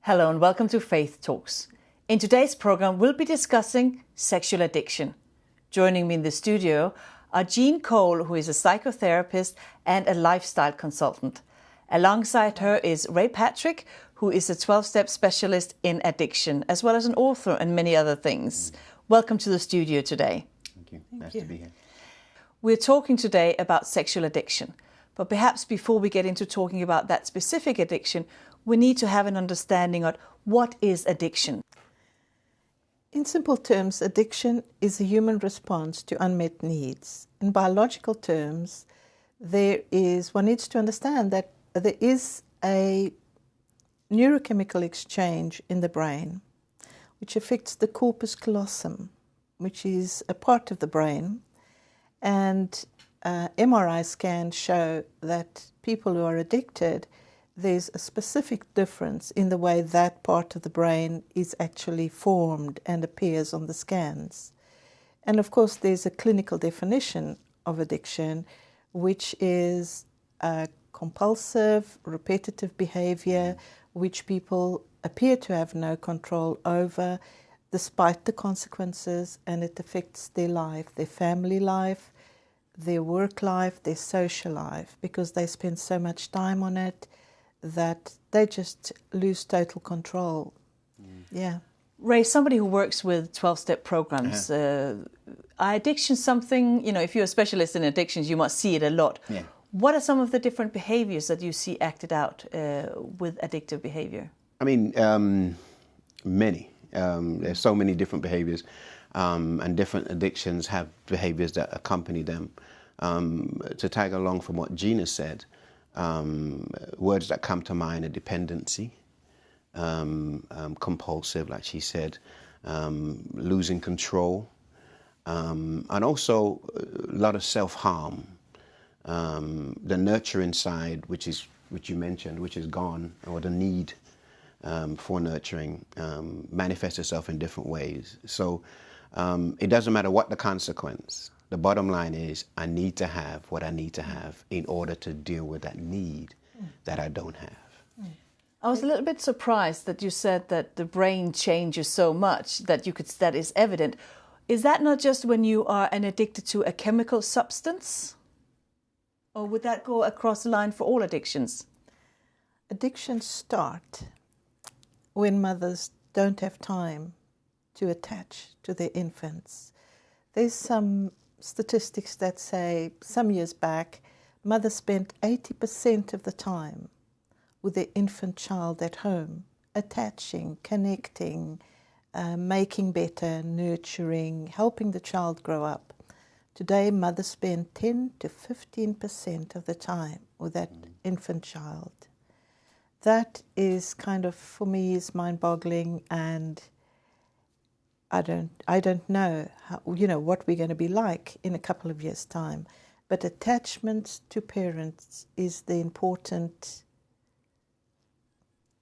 Hello and welcome to Faith Talks. In today's program, we'll be discussing sexual addiction. Joining me in the studio are Jean Cole, who is a psychotherapist and a lifestyle consultant. Alongside her is Ray Patrick, who is a 12-step specialist in addiction, as well as an author and many other things. Welcome to the studio today. Thank you. Nice to be here. We're talking today about sexual addiction, but perhaps before we get into talking about that specific addiction, we need to have an understanding of what is addiction. In simple terms, addiction is a human response to unmet needs. In biological terms, one needs to understand that there is a neurochemical exchange in the brain which affects the corpus callosum, which is a part of the brain. And MRI scans show that people who are addicted, there's a specific difference in the way that part of the brain is actually formed and appears on the scans. And of course, there's a clinical definition of addiction, which is compulsive, repetitive behavior, which people appear to have no control over, despite the consequences, and it affects their life, their family life, their work life, their social life, because they spend so much time on it that they just lose total control. Yeah. Ray, somebody who works with 12-step programs, are addictions something, if you're a specialist in addictions, you must see it a lot. Yeah. What are some of the different behaviors that you see acted out with addictive behavior? I mean, many. There's so many different behaviors, and different addictions have behaviors that accompany them. To tag along from what Gina said, words that come to mind are dependency, compulsive, like she said, losing control, and also a lot of self-harm. The nurturing side, which you mentioned, which is gone, or the need for nurturing, manifests itself in different ways. So it doesn't matter what the consequence. The bottom line is I need to have what I need to have in order to deal with that need that I don't have. I was a little bit surprised that you said that the brain changes so much that that is evident. Is that not just when you are addicted to a chemical substance? Or would that go across the line for all addictions? Addictions start when mothers don't have time to attach to their infants. There's some statistics that say some years back, mothers spent 80% of the time with their infant child at home, attaching, connecting, making better, nurturing, helping the child grow up. Today, mothers spend 10 to 15% of the time with that infant child. That is kind of, for me, is mind-boggling, and I don't know how, what we're going to be like in a couple of years' time. But attachment to parents is the important.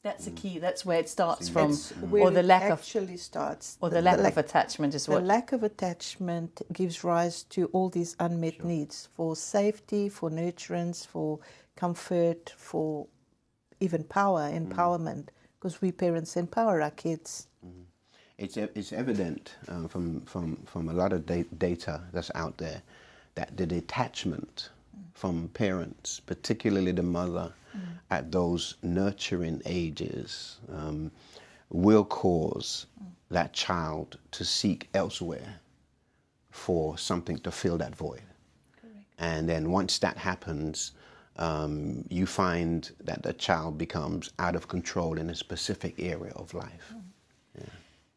That's the key. That's where it starts from, or the lack of starts, or the lack of attachment is what. The lack of attachment gives rise to all these unmet needs for safety, for nurturance, for comfort, for even power, empowerment, because we parents empower our kids. It's evident from a lot of data that's out there that the detachment from parents, particularly the mother, at those nurturing ages, will cause that child to seek elsewhere for something to fill that void. Correct. And then once that happens, you find that the child becomes out of control in a specific area of life. Yeah.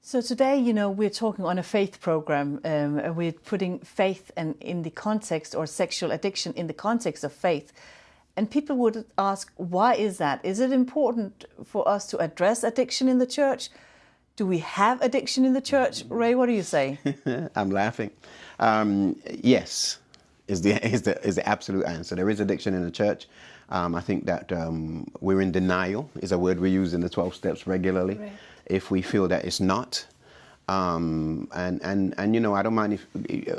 So today, we're talking on a faith program. We're putting faith in the context, or sexual addiction in the context of faith. And people would ask, why is that? Is it important for us to address addiction in the church? Do we have addiction in the church? Ray, what do you say? I'm laughing. Yes, is the absolute answer. There is addiction in the church. I think that we're in denial, is a word we use in the 12 steps regularly. Right. If we feel that it's not. And I don't mind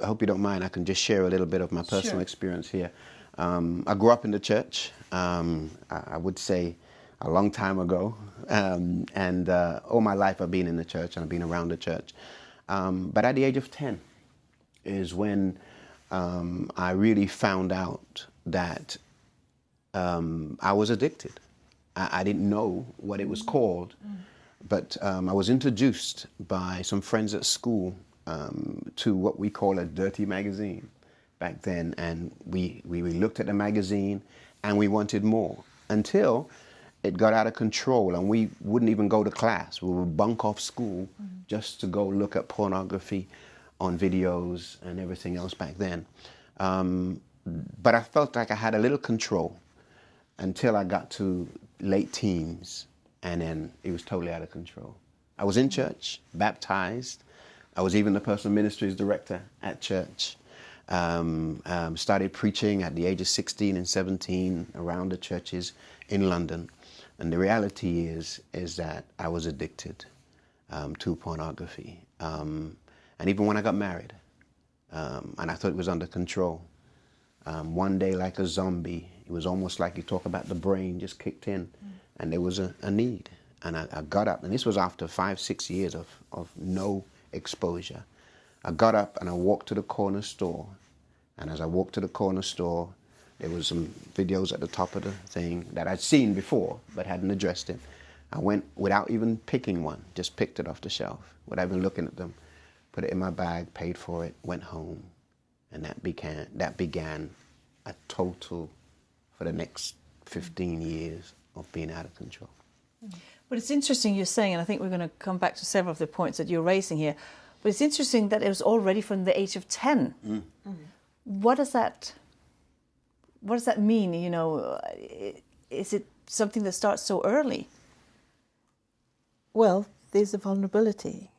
I hope you don't mind, I can just share a little bit of my personal experience here. I grew up in the church. I would say a long time ago. And all my life I've been in the church and I've been around the church. But at the age of 10 is when I really found out that I was addicted. I didn't know what it was called, but I was introduced by some friends at school to what we call a dirty magazine back then. And we looked at the magazine and we wanted more until it got out of control and we wouldn't even go to class. We would bunk off school just to go look at pornography on videos and everything else back then. But I felt like I had a little control until I got to late teens, and then it was totally out of control. I was in church, baptized. I was even the personal ministries director at church. Started preaching at the age of 16 and 17 around the churches in London. And the reality is that I was addicted to pornography. And even when I got married, and I thought it was under control, one day like a zombie, it was almost like you talk about the brain just kicked in, and there was a need. And I got up, and this was after 5-6 years of no exposure. I got up and I walked to the corner store, and as I walked to the corner store, there was some videos at the top of the thing that I'd seen before but hadn't addressed it. I went without even picking one, just picked it off the shelf without even looking at them, put it in my bag, paid for it, went home, and that began a total, for the next 15 years, of being out of control. But it's interesting you're saying, and I think we're going to come back to several of the points that you're raising here, but it's interesting that it was already from the age of 10. What does that mean? You know, is it something that starts so early? Well, there's a vulnerability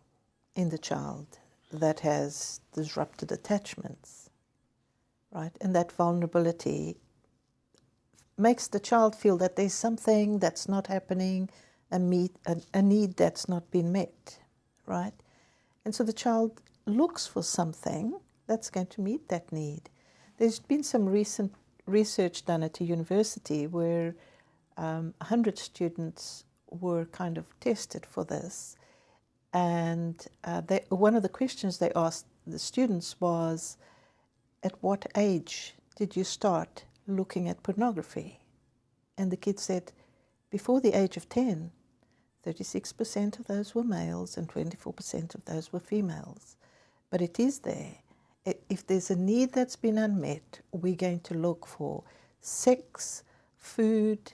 in the child that has disrupted attachments, right? And that vulnerability makes the child feel that there's something that's not happening, a need that's not been met, right? And so the child looks for something that's going to meet that need. There's been some recent research done at a university where 100 students were kind of tested for this. And one of the questions they asked the students was, at what age did you start looking at pornography? And the kids said, before the age of 10, 36% of those were males and 24% of those were females. But it is there. If there's a need that's been unmet, we're going to look for sex, food,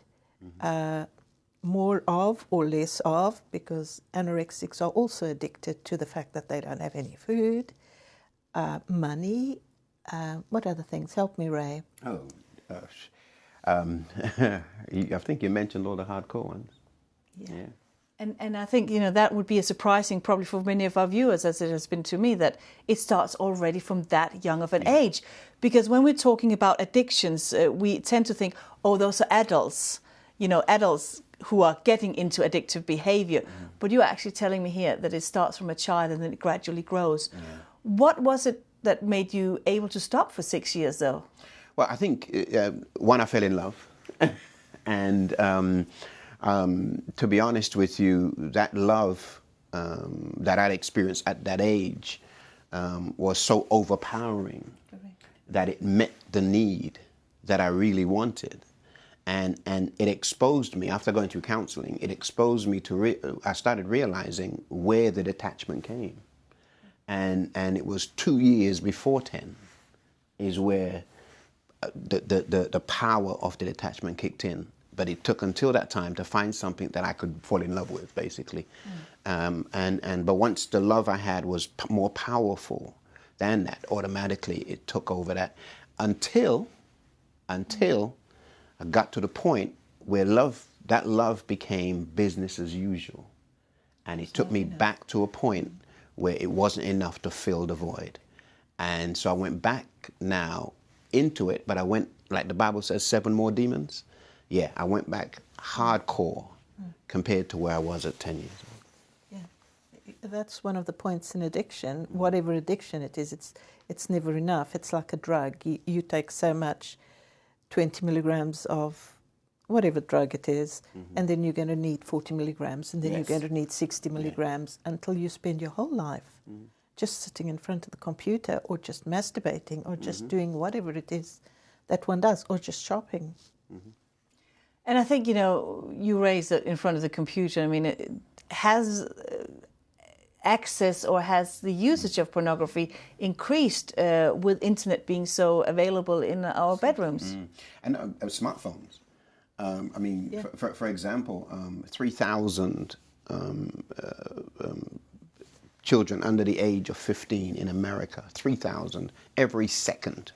more of or less of, because anorexics are also addicted to the fact that they don't have any food, money, what other things? Help me, Ray. Oh, gosh. I think you mentioned all the hardcore ones. Yeah. And I think, you know, that would be surprising probably for many of our viewers, as it has been to me, that it starts already from that young of an age. Because when we're talking about addictions, we tend to think, oh, those are adults, you know, adults who are getting into addictive behavior. But you're actually telling me here that it starts from a child and then it gradually grows. What was it that made you able to stop for 6 years, though? Well, I think, one, I fell in love. And to be honest with you, that love that I'd experienced at that age was so overpowering that it met the need that I really wanted. And it exposed me, after going through counseling, it exposed me to, I started realizing where the detachment came. And it was 2 years before 10 is where the power of the detachment kicked in. But it took until that time to find something that I could fall in love with, basically. But once the love I had was more powerful than that, automatically it took over that until I got to the point where that love became business as usual. And it took me back to a point where it wasn't enough to fill the void. And so I went back now into it, but I went, like the Bible says, 7 more demons. Yeah, I went back hardcore compared to where I was at 10 years old. Yeah, that's one of the points in addiction. Whatever addiction it is, it's never enough. It's like a drug. You take so much, 20 milligrams of whatever drug it is, and then you're going to need 40 milligrams, and then you're going to need 60 milligrams until you spend your whole life just sitting in front of the computer, or just masturbating, or just doing whatever it is that one does, or just shopping. And I think, you raised it in front of the computer. I mean, has access or has the usage of pornography increased with internet being so available in our bedrooms? And smartphones. For example, 3,000 children under the age of 15 in America, 3,000 every second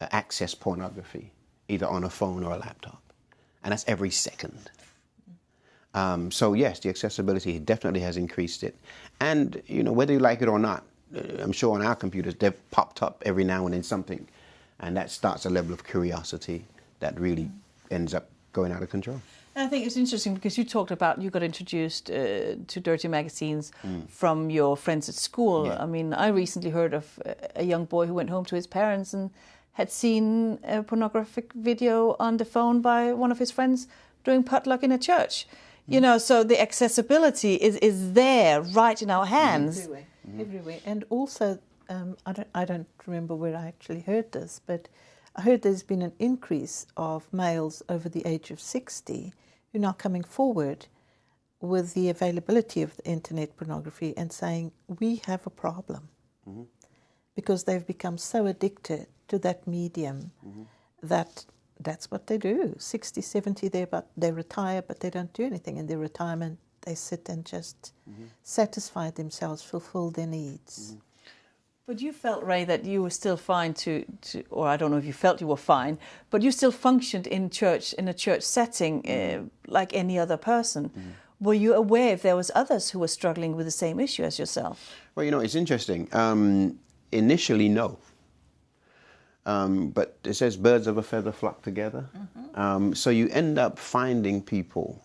access pornography, either on a phone or a laptop. And that's every second. So yes, the accessibility definitely has increased it. And, whether you like it or not, I'm sure on our computers, they've popped up every now and then something. And that starts a level of curiosity that really ends up going out of control. And I think it's interesting because you talked about you got introduced to dirty magazines from your friends at school. Yeah. I mean, I recently heard of a young boy who went home to his parents and had seen a pornographic video on the phone by one of his friends doing potluck in a church. So the accessibility is there right in our hands. Everywhere. And also, I don't remember where I actually heard this, but I heard there's been an increase of males over the age of 60 who are now coming forward with the availability of the internet pornography and saying, we have a problem. Because they've become so addicted to that medium that's what they do. 60, 70, they retire, but they don't do anything. In their retirement, they sit and just satisfy themselves, fulfill their needs. But you felt, Ray, that you were still fine to, or I don't know if you felt you were fine, but you still functioned in a church setting like any other person. Were you aware if there was others who were struggling with the same issue as yourself? Well, it's interesting. Initially, no. But it says birds of a feather flock together. So you end up finding people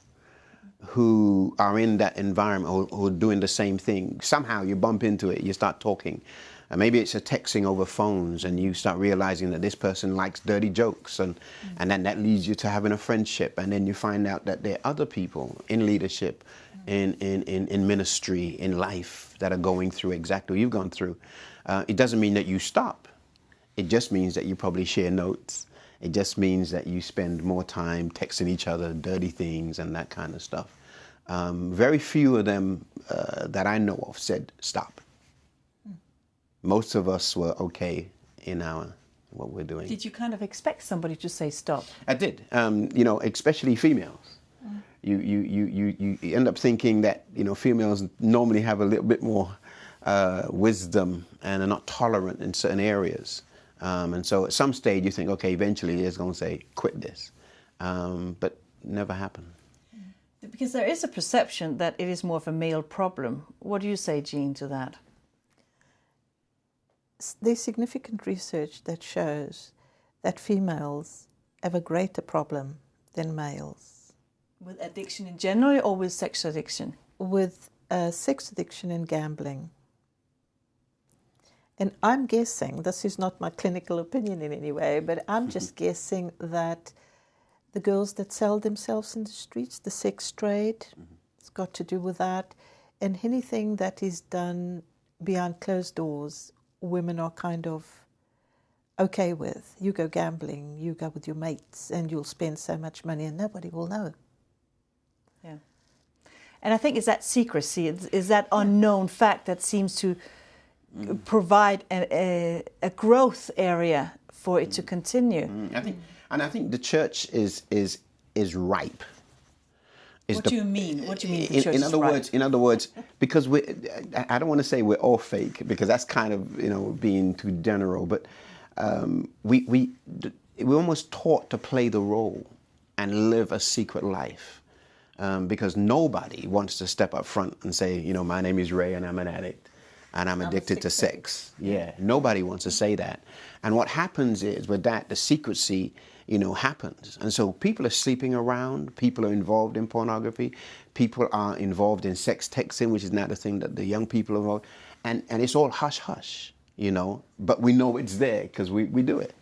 who are in that environment or are doing the same thing. Somehow you bump into it, you start talking. Maybe it's a texting over phones and you start realizing that this person likes dirty jokes and then that leads you to having a friendship. And then you find out that there are other people in leadership, in ministry, in life that are going through exactly what you've gone through. It doesn't mean that you stop. It just means that you probably share notes. It just means that you spend more time texting each other dirty things and that kind of stuff. Very few of them that I know of said stop. Most of us were okay in what we're doing. Did you kind of expect somebody to say stop? I did. Especially females. You end up thinking that females normally have a little bit more wisdom and are not tolerant in certain areas. And so at some stage you think, okay, eventually it's going to say, quit this. But never happened. Because there is a perception that it is more of a male problem. What do you say, Jean, to that? There's significant research that shows that females have a greater problem than males. With addiction in general or with sex addiction? With sex addiction and gambling. And I'm guessing, this is not my clinical opinion in any way, but I'm just guessing that the girls that sell themselves in the streets, the sex trade, it's got to do with that. And anything that is done behind closed doors, women are kind of okay with. You go gambling, you go with your mates, and you'll spend so much money and nobody will know. Yeah. And I think it's that secrecy, is that unknown fact that seems to provide a growth area for it to continue. I think the church is ripe. What do you mean? What do you mean the church is ripe? In other words, because I don't want to say we're all fake, because that's kind of being too general, but we're almost taught to play the role and live a secret life, because nobody wants to step up front and say, my name is Ray and I'm an addict. And I'm addicted to sex. Yeah, nobody wants to say that. And what happens is with that, the secrecy, happens. And so people are sleeping around. People are involved in pornography. People are involved in sex texting, which is not the thing that the young people are involved. And it's all hush-hush, But we know it's there because we do it.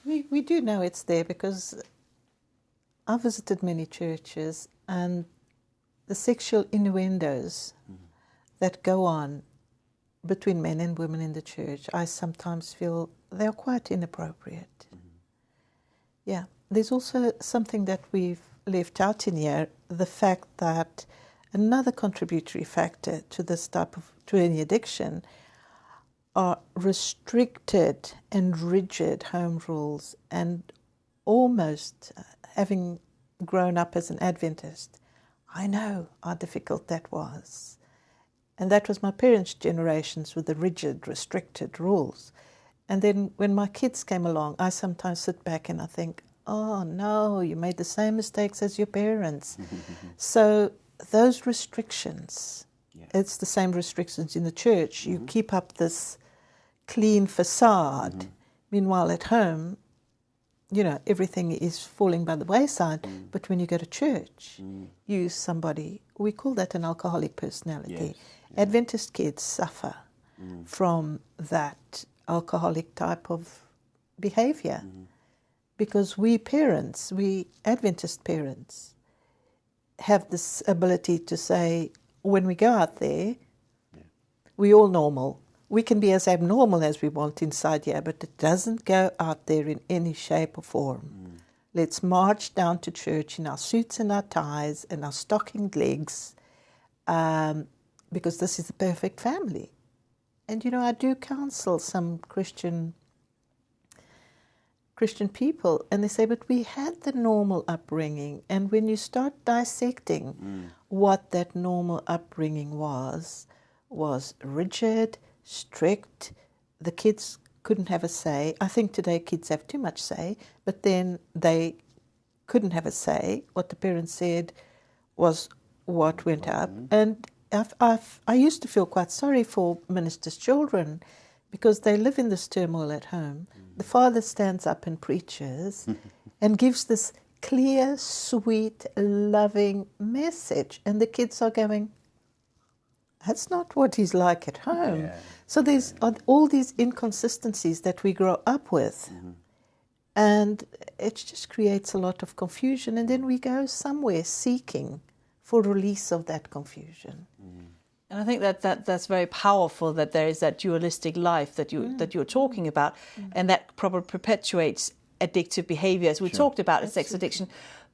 We do know it's there because I visited many churches, and the sexual innuendos that go on between men and women in the church, I sometimes feel they are quite inappropriate. Yeah, there's also something that we've left out in here, the fact that another contributory factor to this type of, to any addiction, are restricted and rigid home rules. And almost having grown up as an Adventist, I know how difficult that was. And that was my parents' generations with the rigid, restricted rules. And then when my kids came along, I sometimes sit back and I think, oh no, you made the same mistakes as your parents. So those restrictions, it's the same restrictions in the church. You keep up this clean facade. Meanwhile, at home, you know, everything is falling by the wayside. But when you go to church, you somebody, we call that an alcoholic personality. Adventist kids suffer from that alcoholic type of behavior because we parents, we Adventist parents, have this ability to say, when we go out there, we all normal. We can be as abnormal as we want inside here, but it doesn't go out there in any shape or form. Let's march down to church in our suits and our ties and our stockinged legs, because this is the perfect family. And, you know, I do counsel some Christian people, and they say, but we had the normal upbringing. And when you start dissecting what that normal upbringing was rigid, strict. The kids couldn't have a say. I think today kids have too much say, but then they couldn't have a say. What the parents said was what went up. And I used to feel quite sorry for ministers' children because they live in this turmoil at home. The father stands up and preaches and gives this clear, sweet, loving message. And the kids are going, that's not what he's like at home. So there's all these inconsistencies that we grow up with. And it just creates a lot of confusion. And then we go somewhere seeking for release of that confusion. And I think that's very powerful, that there is that dualistic life that you're talking about, and that probably perpetuates addictive behavior, as we talked about, sex addiction.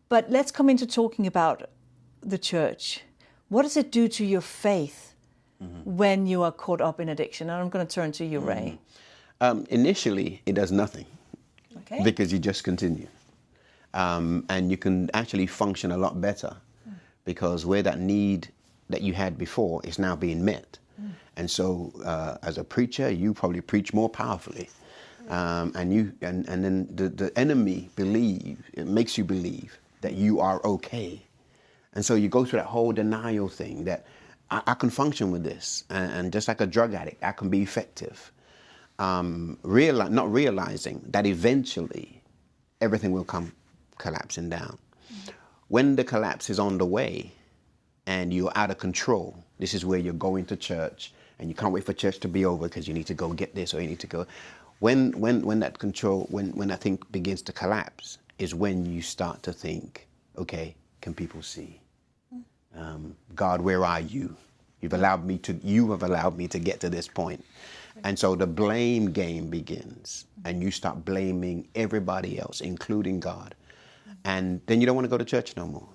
But let's come into talking about the church. What does it do to your faith when you are caught up in addiction? And I'm going to turn to you, Ray. Initially, it does nothing because you just continue. And you can actually function a lot better because where that need that you had before is now being met. And so as a preacher, you probably preach more powerfully. And then the enemy makes you believe that you are okay. And so you go through that whole denial thing that I can function with this. And just like a drug addict, I can be effective. Not realizing that eventually everything will come collapsing down. When the collapse is on the way and you're out of control, this is where you're going to church and you can't wait for church to be over because you need to go get this or you need to go. When that thing begins to collapse is when you start to think, okay, can people see? God, where are you? You have allowed me to get to this point. And so the blame game begins and you start blaming everybody else, including God. And then you don't want to go to church no more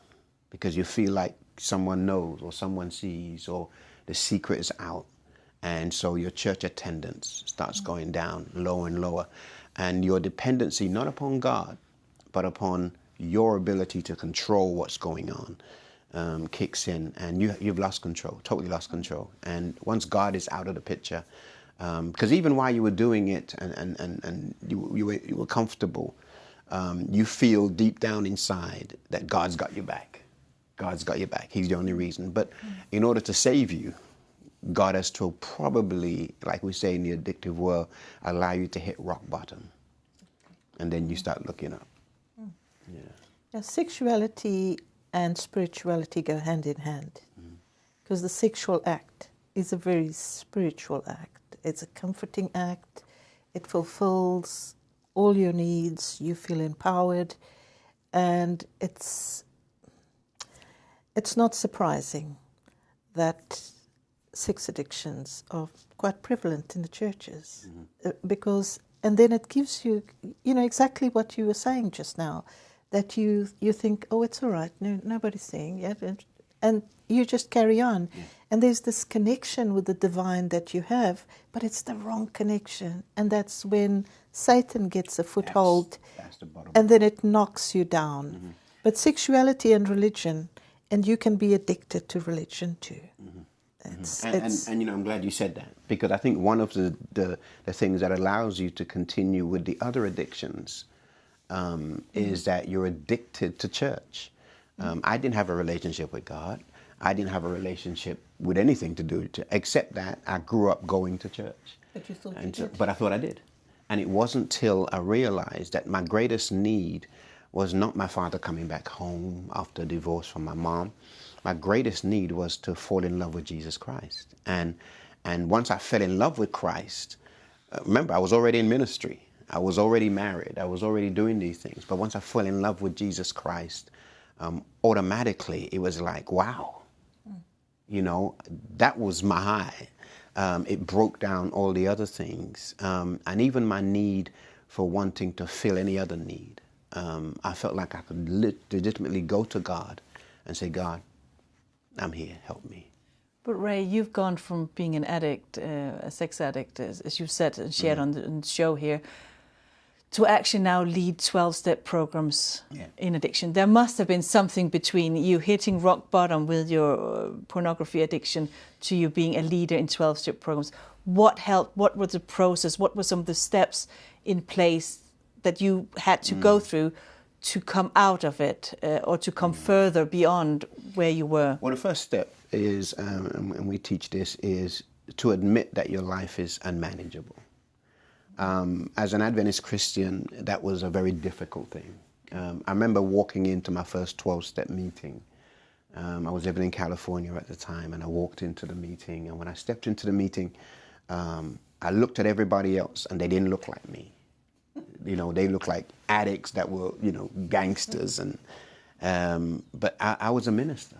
because you feel like someone knows or someone sees or the secret is out. And so your church attendance starts going down lower and lower. And your dependency, not upon God, but upon your ability to control what's going on, kicks in, and you've lost control, totally lost control. And once God is out of the picture, because even while you were doing it and you were comfortable, you feel deep down inside that God's got your back. God's got your back. He's the only reason. But in order to save you, God has to probably, like we say in the addictive world, allow you to hit rock bottom. And then you start looking up. Yeah, sexuality and spirituality go hand in hand. Because the sexual act is a very spiritual act. It's a comforting act. It fulfills all your needs. You feel empowered. And it's not surprising that sex addictions are quite prevalent in the churches, because, and then it gives you, exactly what you were saying just now, that you think, oh, it's all right, no, nobody's saying it, and you just carry on. Yeah. And there's this connection with the divine that you have, but it's the wrong connection, and that's when Satan gets a foothold, that's the bottom, and then it knocks you down. Mm-hmm. But sexuality and religion, and you can be addicted to religion too. Mm-hmm. And I'm glad you said that, because I think one of the things that allows you to continue with the other addictions is that you're addicted to church. I didn't have a relationship with God. I didn't have a relationship with anything to do with it, except that I grew up going to church. But you thought you did. But I thought I did. And it wasn't till I realized that my greatest need was not my father coming back home after a divorce from my mom. My greatest need was to fall in love with Jesus Christ. And once I fell in love with Christ, remember, I was already in ministry. I was already married. I was already doing these things. But once I fell in love with Jesus Christ, automatically it was like, wow, that was my high. It broke down all the other things. And even my need for wanting to fill any other need. I felt like I could legitimately go to God and say, God, I'm here, help me. But Ray, you've gone from being an addict, a sex addict, as you said and shared on the show here, to actually now lead 12-step programs in addiction. There must have been something between you hitting rock bottom with your pornography addiction to you being a leader in 12-step programs. What helped? What was the process? What were some of the steps in place that you had to go through to come out of it or to come further beyond where you were? Well, the first step is, and we teach this, is to admit that your life is unmanageable. As an Adventist Christian, that was a very difficult thing. I remember walking into my first 12-step meeting. I was living in California at the time, and I walked into the meeting. And when I stepped into the meeting, I looked at everybody else, and they didn't look like me. They looked like addicts that were, gangsters. But I was a minister,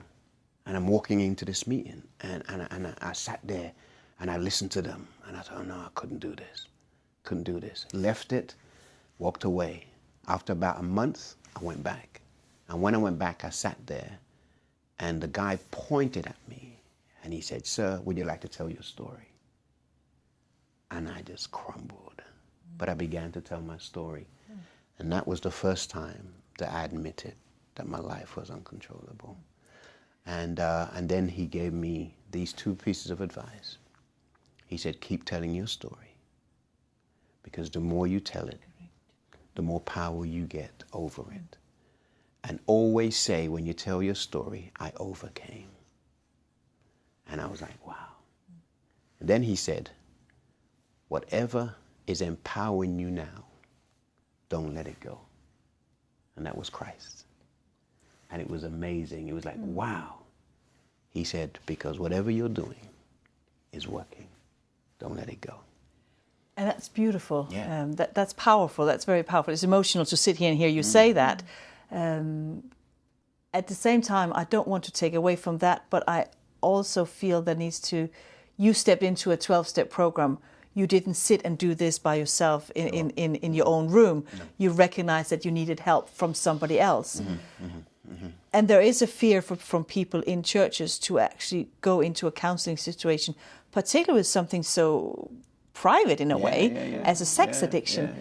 and I'm walking into this meeting, and I sat there, and I listened to them, and I thought, oh, no, I couldn't do this. Couldn't do this. Left it, walked away. After about a month, I went back. And when I went back, I sat there, and the guy pointed at me, and he said, sir, would you like to tell your story? And I just crumbled. But I began to tell my story. And that was the first time that I admitted that my life was uncontrollable. And then he gave me these two pieces of advice. He said, keep telling your story. Because the more you tell it, the more power you get over it. And always say, when you tell your story, I overcame. And I was like, wow. And then he said, whatever is empowering you now, don't let it go. And that was Christ. And it was amazing. It was like, wow. He said, because whatever you're doing is working. Don't let it go. And that's beautiful. Yeah. That's powerful. That's very powerful. It's emotional to sit here and hear you say that. At the same time, I don't want to take away from that, but I also feel there needs to, you stepped into a 12-step program. You didn't sit and do this by yourself in your own room. No. You recognized that you needed help from somebody else. And there is a fear from people in churches to actually go into a counseling situation, particularly with something so private in a way as a sex addiction.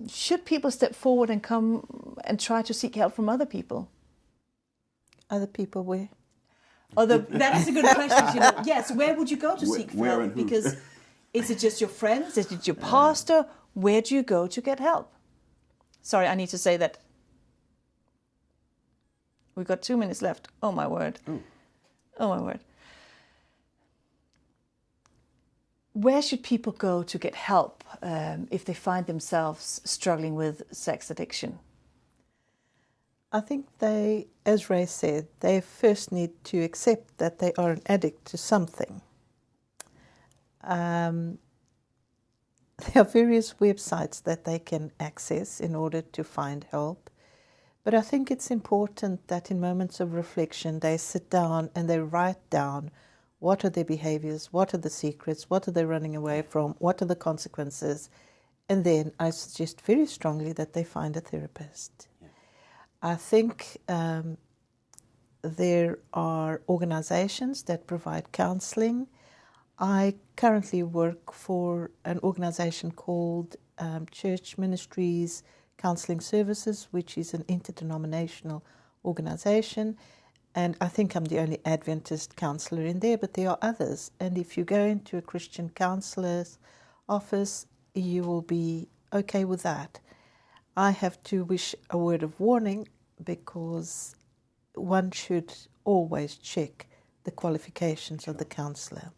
Should people step forward and come and try to seek help from other people? Other people where? That is a good question. Yes, where would you go to seek help? Because is it just your friends? Is it your pastor? Where do you go to get help? Sorry, I need to say that. We've got 2 minutes left. Oh, my word. Oh, my word. Where should people go to get help if they find themselves struggling with sex addiction? I think they, as Ray said, they first need to accept that they are an addict to something. There are various websites that they can access in order to find help. But I think it's important that in moments of reflection, they sit down and they write down what are their behaviors, what are the secrets, what are they running away from, what are the consequences. And then I suggest very strongly that they find a therapist. Yeah. I think there are organizations that provide counseling. I currently work for an organization called Church Ministries Counseling Services, which is an interdenominational organization. And I think I'm the only Adventist counselor in there, but there are others. And if you go into a Christian counselor's office, you will be okay with that. I have to wish a word of warning, because one should always check the qualifications of the counsellor,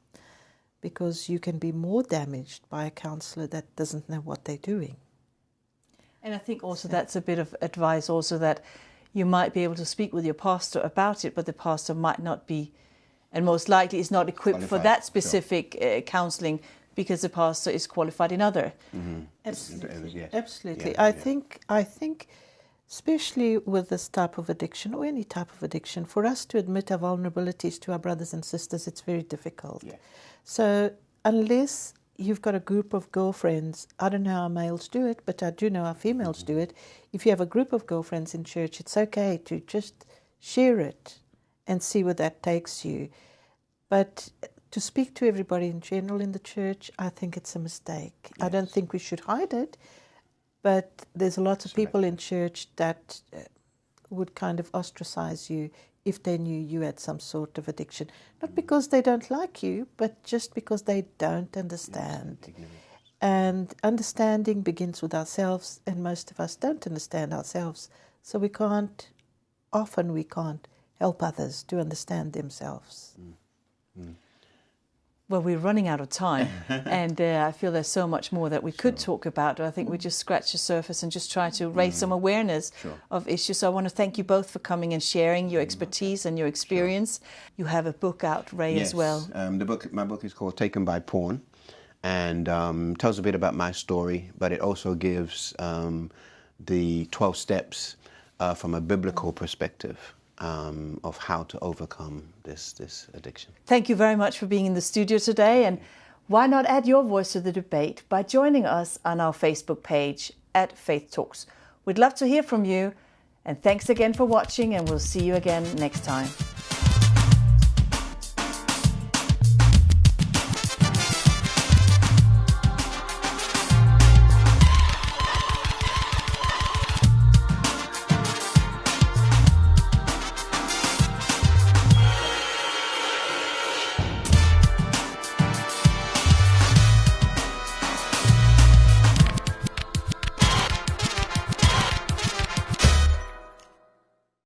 because you can be more damaged by a counsellor that doesn't know what they're doing. And I think also that's a bit of advice also, that you might be able to speak with your pastor about it, but the pastor might not be, and most likely is not equipped for that specific counselling, because the pastor is qualified in other. Mm-hmm. Absolutely. Yes. Absolutely. Yeah, I think especially with this type of addiction, or any type of addiction, for us to admit our vulnerabilities to our brothers and sisters, it's very difficult. Yeah. So unless you've got a group of girlfriends, I don't know how males do it, but I do know how females do it. If you have a group of girlfriends in church, it's okay to just share it and see where that takes you. But to speak to everybody in general in the church, I think it's a mistake. Yes. I don't think we should hide it, but there's a lot of people in church that would kind of ostracize you if they knew you had some sort of addiction. Not because they don't like you, but just because they don't understand. And understanding begins with ourselves, and most of us don't understand ourselves. So we can't help others to understand themselves. Well, we're running out of time, and I feel there's so much more that we could talk about. I think we just scratched the surface and just try to raise some awareness of issues. So I want to thank you both for coming and sharing your expertise and your experience. You have a book out, Ray, as well. My book is called Taken by Porn, and tells a bit about my story, but it also gives the 12 steps from a biblical perspective. Of how to overcome this addiction. Thank you very much for being in the studio today, and why not add your voice to the debate by joining us on our Facebook page at Faith Talks. We'd love to hear from you, and thanks again for watching, and we'll see you again next time.